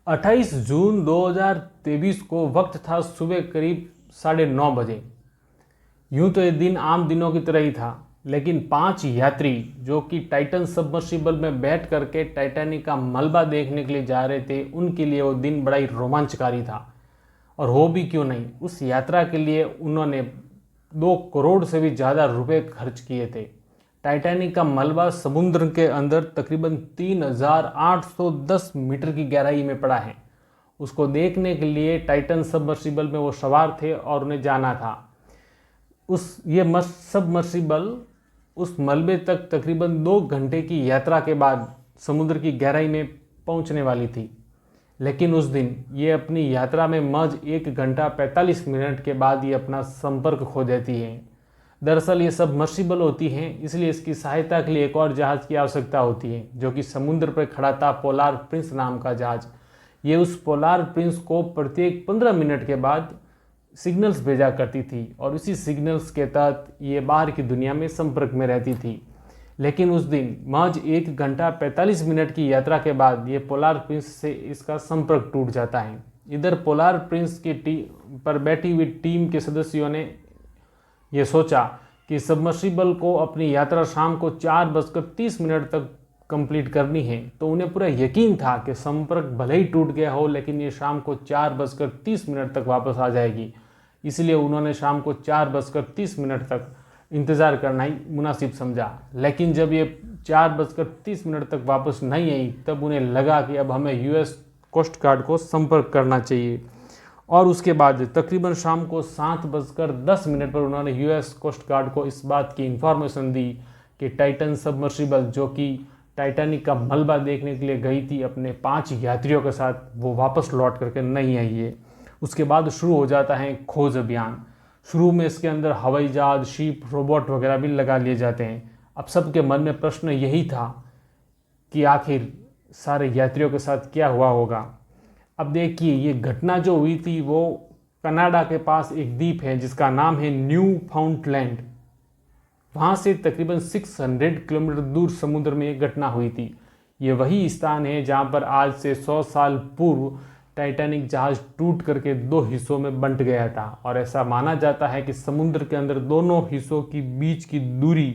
28 जून 2023 को वक्त था सुबह करीब 9:30 बजे। यूं तो ये दिन आम दिनों की तरह ही था, लेकिन 5 यात्री जो कि टाइटन सबमर्सिबल में बैठ करके टाइटैनिक का मलबा देखने के लिए जा रहे थे, उनके लिए वो दिन बड़ा ही रोमांचकारी था। और हो भी क्यों नहीं, उस यात्रा के लिए उन्होंने 2 करोड़ से भी ज़्यादा रुपए खर्च किए थे। टाइटैनिक का मलबा समुद्र के अंदर तकरीबन 3810 मीटर की गहराई में पड़ा है। उसको देखने के लिए टाइटन सबमर्सिबल में वो सवार थे और उन्हें जाना था। सबमर्सिबल उस मलबे तक तकरीबन 2 घंटे की यात्रा के बाद समुद्र की गहराई में पहुंचने वाली थी। लेकिन उस दिन ये अपनी यात्रा में महज 1 घंटा 45 मिनट के बाद ये अपना संपर्क खो देती है। दरअसल ये सबमर्सिबल होती हैं, इसलिए इसकी सहायता के लिए एक और जहाज़ की आवश्यकता होती है, जो कि समुद्र पर खड़ा था पोलार प्रिंस नाम का जहाज़। ये उस पोलार प्रिंस को प्रत्येक 15 मिनट के बाद सिग्नल्स भेजा करती थी और इसी सिग्नल्स के तहत ये बाहर की दुनिया में संपर्क में रहती थी। लेकिन उस दिन महज 1 घंटा 45 मिनट की यात्रा के बाद ये पोलार प्रिंस से इसका संपर्क टूट जाता है। इधर पोलार प्रिंस की टीम पर बैठी हुई टीम के सदस्यों ने ये सोचा कि सबमर्सिबल को अपनी यात्रा शाम को 4:30 तक कंप्लीट करनी है, तो उन्हें पूरा यकीन था कि संपर्क भले ही टूट गया हो, लेकिन ये शाम को 4:30 तक वापस आ जाएगी। इसलिए उन्होंने शाम को 4:30 तक इंतज़ार करना ही मुनासिब समझा। लेकिन जब ये 4:30 तक वापस नहीं आई, तब उन्हें लगा कि अब हमें यूएस कोस्ट गार्ड को संपर्क करना चाहिए। और उसके बाद तकरीबन शाम को 7:10 पर उन्होंने यूएस कोस्ट गार्ड को इस बात की इंफॉर्मेशन दी कि टाइटन सबमर्सिबल, जो कि टाइटैनिक का मलबा देखने के लिए गई थी अपने 5 यात्रियों के साथ, वो वापस लौट करके नहीं आई है। उसके बाद शुरू हो जाता है खोज अभियान। शुरू में इसके अंदर हवाई जहाज, शिप, रोबोट वगैरह भी लगा लिए जाते हैं। अब सबके मन में प्रश्न यही था कि आखिर सारे यात्रियों के साथ क्या हुआ होगा। अब देखिए, ये घटना जो हुई थी वो कनाडा के पास एक द्वीप है जिसका नाम है न्यू फाउंडलैंड। वहाँ से तकरीबन 600 किलोमीटर दूर समुद्र में ये घटना हुई थी। ये वही स्थान है जहाँ पर आज से 100 साल पूर्व टाइटैनिक जहाज टूट करके 2 हिस्सों में बंट गया था। और ऐसा माना जाता है कि समुद्र के अंदर दोनों हिस्सों की बीच की दूरी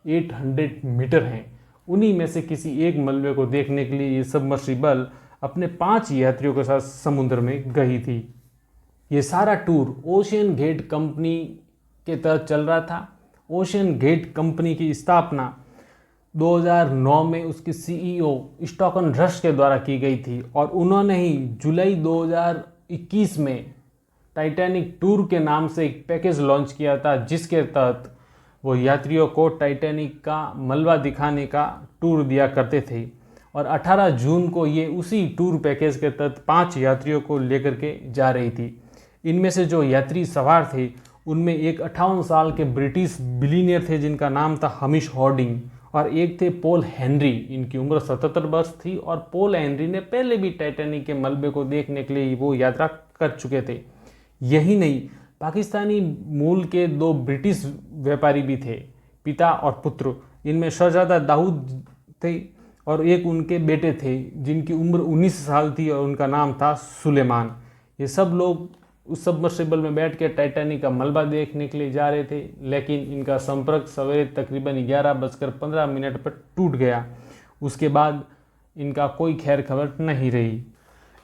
800 मीटर है। उन्हीं में से किसी एक मलबे को देखने के लिए ये सबमर्सिबल अपने 5 यात्रियों के साथ समुद्र में गई थी। ये सारा टूर ओशियन गेट कंपनी के तहत चल रहा था। ओशियन गेट कंपनी की स्थापना 2009 में उसके सीईओ स्टॉकन रश के द्वारा की गई थी और उन्होंने ही जुलाई 2021 में टाइटैनिक टूर के नाम से एक पैकेज लॉन्च किया था, जिसके तहत वो यात्रियों को टाइटैनिक का मलबा दिखाने का टूर दिया करते थे। और 18 जून को ये उसी टूर पैकेज के तहत 5 यात्रियों को लेकर के जा रही थी। इनमें से जो यात्री सवार थे उनमें एक 58 साल के ब्रिटिश बिलीनियर थे जिनका नाम था हमिश हॉर्डिंग, और एक थे पॉल हेनरी। इनकी उम्र 77 वर्ष थी और पॉल हेनरी ने पहले भी टाइटैनिक के मलबे को देखने के लिए वो यात्रा कर चुके थे। यही नहीं, पाकिस्तानी मूल के 2 ब्रिटिश व्यापारी भी थे, पिता और पुत्र। इनमें शहजादा दाऊद थे और एक उनके बेटे थे जिनकी उम्र 19 साल थी और उनका नाम था सुलेमान। ये सब लोग उस सबमर्सिबल में बैठ के टाइटैनिक का मलबा देखने के लिए जा रहे थे, लेकिन इनका संपर्क सवेरे तकरीबन 11:15 पर टूट गया। उसके बाद इनका कोई खैर खबर नहीं रही।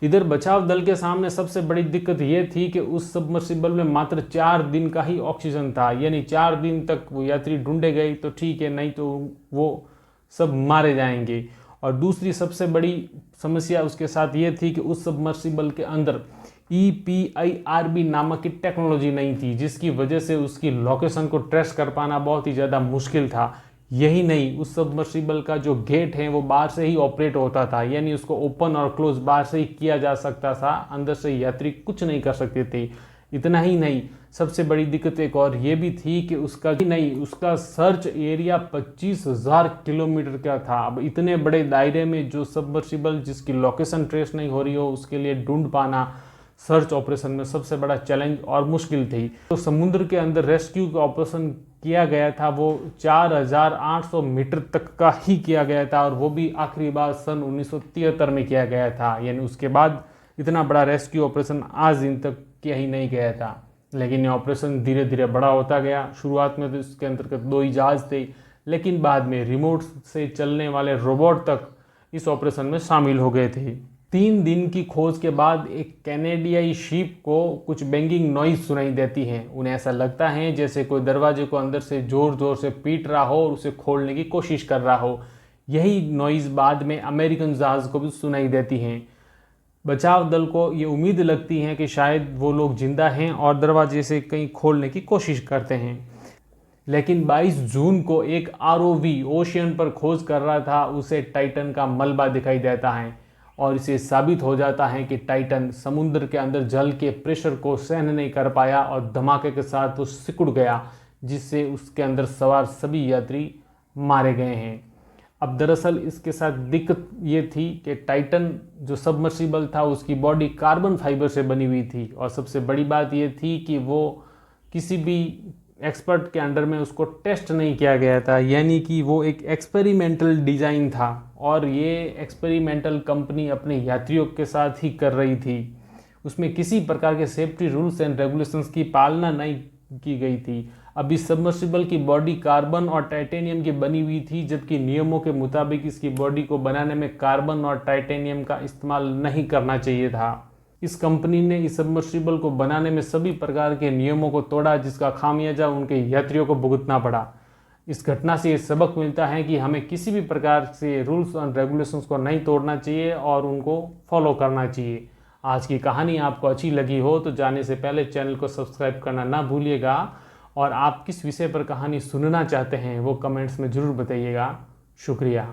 इधर बचाव दल के सामने सबसे बड़ी दिक्कत ये थी कि उस सबमर्सिबल में मात्र 4 दिन का ही ऑक्सीजन था, यानी 4 दिन तक वो यात्री ढूंढे गए तो ठीक है, नहीं तो वो सब मारे जाएंगे। और दूसरी सबसे बड़ी समस्या उसके साथ ये थी कि उस सबमर्सिबल के अंदर EPIRB नामक की टेक्नोलॉजी नहीं थी, जिसकी वजह से उसकी लोकेशन को ट्रेस कर पाना बहुत ही ज़्यादा मुश्किल था। यही नहीं, उस सबमर्सिबल का जो गेट है वो बाहर से ही ऑपरेट होता था, यानी उसको ओपन और क्लोज बाहर से ही किया जा सकता था, अंदर से यात्री कुछ नहीं कर सकते थे। इतना ही नहीं, सबसे बड़ी दिक्कत एक और ये भी थी कि उसका सर्च एरिया 25,000 किलोमीटर का था। अब इतने बड़े दायरे में जो सबमर्सिबल जिसकी लोकेशन ट्रेस नहीं हो रही हो, उसके लिए ढूंढ पाना सर्च ऑपरेशन में सबसे बड़ा चैलेंज और मुश्किल थी। तो समुद्र के अंदर रेस्क्यू का ऑपरेशन किया गया था वो 4,800 मीटर तक का ही किया गया था, और वो भी आखिरी बार सन 1973 में किया गया था। यानी उसके बाद इतना बड़ा रेस्क्यू ऑपरेशन आज दिन तक किया ही नहीं गया था। लेकिन ये ऑपरेशन धीरे धीरे बड़ा होता गया। शुरुआत में तो इसके अंतर्गत 2 ही जहाज थे, लेकिन बाद में रिमोट से चलने वाले रोबोट तक इस ऑपरेशन में शामिल हो गए थे। 3 दिन की खोज के बाद एक कैनेडियाई शिप को कुछ बैंगिंग नॉइज सुनाई देती है। उन्हें ऐसा लगता है जैसे कोई दरवाजे को अंदर से जोर जोर से पीट रहा हो और उसे खोलने की कोशिश कर रहा हो। यही नॉइज बाद में अमेरिकन जहाज को भी सुनाई देती हैं। बचाव दल को ये उम्मीद लगती है कि शायद वो लोग जिंदा हैं और दरवाजे से कहीं खोलने की कोशिश करते हैं। लेकिन 22 जून को एक आरओवी ओशियन पर खोज कर रहा था, उसे टाइटन का मलबा दिखाई देता है और इसे साबित हो जाता है कि टाइटन समुद्र के अंदर जल के प्रेशर को सहन नहीं कर पाया और धमाके के साथ वो सिकुड़ गया, जिससे उसके अंदर सवार सभी यात्री मारे गए हैं। अब दरअसल इसके साथ दिक्कत ये थी कि टाइटन जो सबमर्सिबल था उसकी बॉडी कार्बन फाइबर से बनी हुई थी और सबसे बड़ी बात ये थी कि वो किसी भी एक्सपर्ट के अंडर में उसको टेस्ट नहीं किया गया था, यानी कि वो एक एक्सपेरिमेंटल डिज़ाइन था और ये एक्सपेरिमेंटल कंपनी अपने यात्रियों के साथ ही कर रही थी। उसमें किसी प्रकार के सेफ्टी रूल्स एंड रेगुलेशंस की पालना नहीं की गई थी। अब इस सबमर्सिबल की बॉडी कार्बन और टाइटेनियम की बनी हुई थी, जबकि नियमों के मुताबिक इसकी बॉडी को बनाने में कार्बन और टाइटेनियम का इस्तेमाल नहीं करना चाहिए था। इस कंपनी ने इस सबमर्सिबल को बनाने में सभी प्रकार के नियमों को तोड़ा, जिसका खामियाजा उनके यात्रियों को भुगतना पड़ा। इस घटना से ये सबक मिलता है कि हमें किसी भी प्रकार से रूल्स और रेगुलेशंस को नहीं तोड़ना चाहिए और उनको फॉलो करना चाहिए। आज की कहानी आपको अच्छी लगी हो तो जाने से पहले चैनल को सब्सक्राइब करना ना भूलिएगा और आप किस विषय पर कहानी सुनना चाहते हैं वो कमेंट्स में ज़रूर बताइएगा। शुक्रिया।